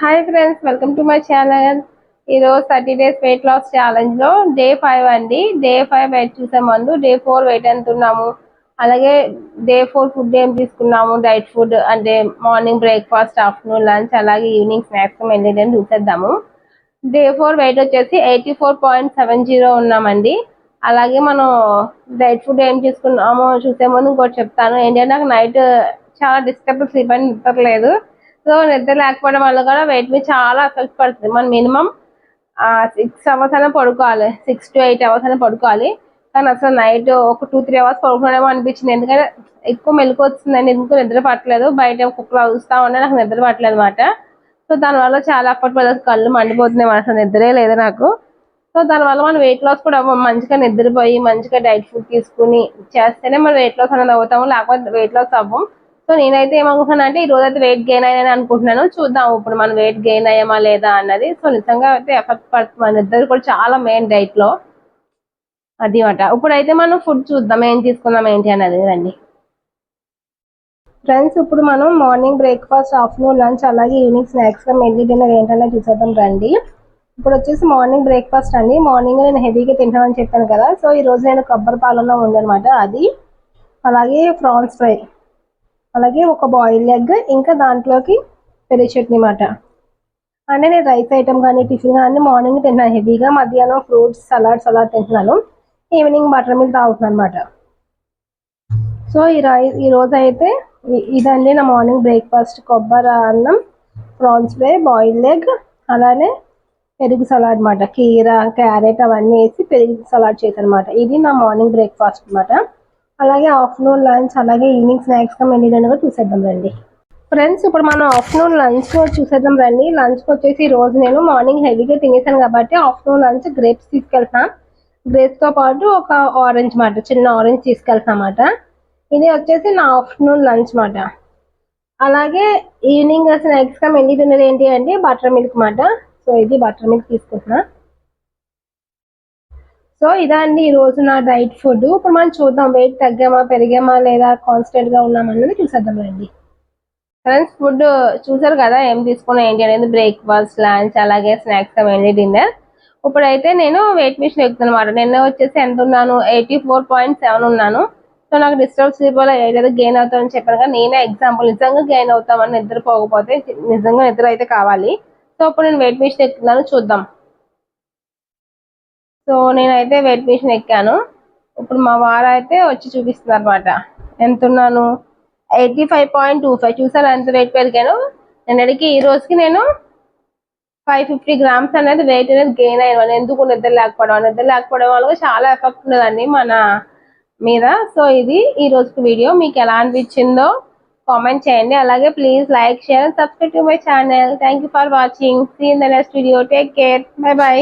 Hi friends, welcome to my channel. ఈరోజు 30 days weight loss ఛాలెంజ్లో day 5 అండి. Day 5 wait చూసే ముందు డే 4 వెయిట్ ఎంత ఉన్నాము, అలాగే డే 4 ఫుడ్ ఏం తీసుకున్నాము, డైట్ ఫుడ్ అంటే మార్నింగ్ బ్రేక్ఫాస్ట్, ఆఫ్టర్నూన్ లంచ్, అలాగే ఈవినింగ్ స్నాక్స్ వెళ్ళి చూసేద్దాము. డే 4 వెయిట్ వచ్చేసి 84.70 ఉన్నామండి. అలాగే మనం డైట్ ఫుడ్ ఏం తీసుకున్నామో చూసే ముందు ఇంకోటి చెప్తాను. ఏంటంటే నాకు నైట్ చాలా డిస్టర్బ్ స్లీప్ అని నిద్రలేదు. సో నిద్ర లేకపోవడం వల్ల కూడా వెయిట్ మీద చాలా ఎఫెక్ట్ పడుతుంది. మనం మినిమం 6 hours అయినా పడుకోవాలి, 6 to 8 hours అయినా పడుకోవాలి. కానీ అసలు నైట్ ఒక 2-3 hours పడుకునేమో అనిపించింది. ఎందుకంటే ఎక్కువ మెలకు వస్తుందండి, ఎందుకు నిద్ర పట్టలేదు. బయట కుక్కలు అరుస్తా ఉంటే నాకు నిద్ర పట్టలేదు అనమాట. సో దానివల్ల చాలా ఎఫర్ట్ పడుతుంది, కళ్ళు మండిపోతున్నాయి, అసలు నిద్రే లేదు నాకు. సో దానివల్ల మనం వెయిట్ లాస్ కూడా మంచిగా నిద్రపోయి మంచిగా డైట్ ఫుడ్ తీసుకుని చేస్తేనే మనం వెయిట్ లాస్ అనేది అవుతాము, లేకపోతే వెయిట్ లాస్ అవ్వం. సో నేనైతే ఏమనుకుంటున్నాను అంటే ఈ రోజు అయితే వెయిట్ గెయిన్ అయ్యానని అనుకుంటున్నాను. చూద్దాం ఇప్పుడు మనం వెయిట్ గెయిన్ అయ్యామా లేదా అన్నది. సో నిజంగా అయితే ఎఫెక్ట్ పడుతుంది, మన నిద్ర కూడా చాలా మెయిన్ డైట్ లో అది మాట. ఇప్పుడైతే మనం ఫుడ్ చూద్దాం, ఏం తీసుకుందాం ఏంటి అన్నది రండి ఫ్రెండ్స్. ఇప్పుడు మనం మార్నింగ్ బ్రేక్ఫాస్ట్, ఆఫ్టర్నూన్ లంచ్, అలాగే ఈవినింగ్ స్నాక్స్ గా మెల్లి డిన్నర్ ఏంటన్నా చూసేద్దాం రండి. ఇప్పుడు వచ్చేసి మార్నింగ్ బ్రేక్ఫాస్ట్ అండి. మార్నింగ్ నేను హెవీగా తింటామని చెప్పాను కదా. సో ఈ రోజు నేను కొబ్బరి పాలన ఉందనమాట, అది అలాగే ప్రాన్స్ ఫ్రై, అలాగే ఒక బాయిల్ ఎగ్, ఇంకా దాంట్లోకి పెరుగు చట్నీ మాట. అంటే నేను రైస్ ఐటమ్ కానీ టిఫిన్ కానీ మార్నింగ్ తింటున్నాను హెవీగా, మధ్యాహ్నం ఫ్రూట్స్ సలాడ్ తింటున్నాను, ఈవినింగ్ బటర్ మిల్క్ తాగుతున్నాను అనమాట. సో ఈ రోజు అయితే ఇదండి నా మార్నింగ్ బ్రేక్ఫాస్ట్. కొబ్బరి అన్నం, ప్రాన్స్ ఫ్రై, బాయిల్ ఎగ్, అలానే పెరుగు సలాడ్ అనమాట. కీర, క్యారెట్ అవన్నీ వేసి పెరుగు సలాడ్ చేశాను అనమాట. ఇది నా మార్నింగ్ బ్రేక్ఫాస్ట్ అనమాట. అలాగే ఆఫ్టర్నూన్ లంచ్, అలాగే ఈవినింగ్ స్నాక్స్గా మెల్లిగా చూసేద్దాం రండి ఫ్రెండ్స్. ఇప్పుడు మనం ఆఫ్టర్నూన్ లంచ్ చూసేద్దాం రండి. లంచ్కి వచ్చేసి ఈ రోజు నేను మార్నింగ్ హెవీగా తినేసాను కాబట్టి ఆఫ్టర్నూన్ లంచ్ గ్రేప్స్ తీసుకెళ్తాను. గ్రేప్స్తో పాటు ఒక ఆరెంజ్ మాట, చిన్న ఆరెంజ్ తీసుకెళ్తాను అన్నమాట. ఇది వచ్చేసి నా ఆఫ్టర్నూన్ లంచ్ మాట. అలాగే ఈవినింగ్ స్నాక్స్గా మెల్లి డిన్నర్ ఏంటి అంటే బటర్ మిల్క్ మాట. సో ఇది బటర్ మిల్క్ తీసుకుంటున్నా. సో ఇదా అండి ఈ రోజు నా డైట్ ఫుడ్. ఇప్పుడు మనం చూద్దాం వెయిట్ తగ్గామా, పెరిగామా, లేదా కాన్స్టెంట్ గా ఉన్నామా అన్నది చూసేద్దాం రండి ఫ్రెండ్స్. ఫుడ్ చూసారు కదా ఏం తీసుకున్నా ఏంటి అనేది, బ్రేక్ఫాస్ట్, లంచ్, అలాగే స్నాక్స్ అవన్నీ డిన్నర్. ఇప్పుడైతే నేను వెయిట్ మిషన్ ఎక్కుతాను అనమాట. నిన్న వచ్చేసి ఎంత ఉన్నాను, 84.7 ఉన్నాను. సో నాకు డిస్టర్బ్ స్లీప్ వల్ల ఏదైతే గెయిన్ అవుతామని చెప్పాను కదా, నేనే ఎగ్జాంపుల్. నిజంగా గెయిన్ అవుతామని నిద్రపోకపోతే నిజంగా నిద్ర అయితే కావాలి. సో ఇప్పుడు నేను వెయిట్ మిషన్ ఎక్కుతున్నాను, చూద్దాం. సో నేనైతే వెయిట్ మిషన్ ఎక్కాను. ఇప్పుడు మా వారు అయితే వచ్చి చూపిస్తున్నారు అనమాట ఎంత ఉన్నాను. 85.25. చూసాను ఎంత వెయిట్ పెరిగాను. నిన్నటికి ఈ రోజుకి నేను 550 grams అనేది వెయిట్ అనేది గెయిన్ అయ్యాను. ఎందుకు నిద్ర లేకపోవడం వల్ల చాలా ఎఫెక్ట్ ఉన్నదండి మన మీద. సో ఇది ఈ రోజుకి వీడియో. మీకు ఎలా అనిపించిందో కామెంట్ చేయండి. అలాగే please like, share, subscribe to my channel. Thank you for watching. See in the next video. Take care. Bye by.